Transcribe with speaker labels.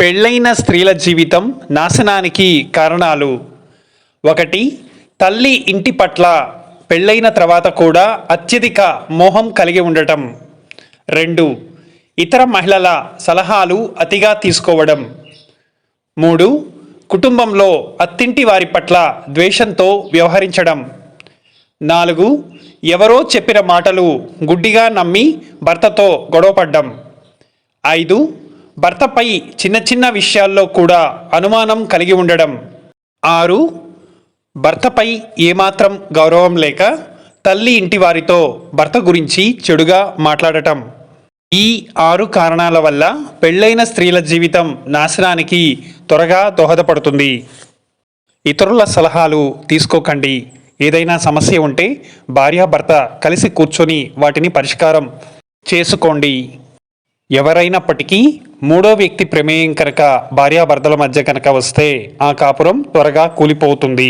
Speaker 1: పెళ్ళైన స్త్రీల జీవితం నాశనానికి కారణాలు. 1. తల్లి ఇంటి పట్ల పెళ్ళైన తర్వాత కూడా అత్యధిక మోహం కలిగి ఉండటం. 2. ఇతర మహిళల సలహాలు అతిగా తీసుకోవడం. 3. కుటుంబంలో అత్తింటి వారి పట్ల ద్వేషంతో వ్యవహరించడం. 4. ఎవరో చెప్పిన మాటలు గుడ్డిగా నమ్మి భర్తతో గొడవపడ్డం. 5. భర్తపై చిన్న చిన్న విషయాల్లో కూడా అనుమానం కలిగి ఉండడం. 6. భర్తపై ఏమాత్రం గౌరవం లేక తల్లి ఇంటి వారితో భర్త గురించి చెడుగా మాట్లాడటం. ఈ 6 కారణాల వల్ల పెళ్ళైన స్త్రీల జీవితం నాశనానికి త్వరగా దోహదపడుతుంది. ఇతరుల సలహాలు తీసుకోకండి. ఏదైనా సమస్య ఉంటే భార్యాభర్త కలిసి కూర్చొని వాటిని పరిష్కారం చేసుకోండి. ఎవరైనప్పటికీ మూడో వ్యక్తి ప్రమేయం కనుక భార్యాభర్తల మధ్య కనుక వస్తే ఆ కాపురం త్వరగా కూలిపోతుంది.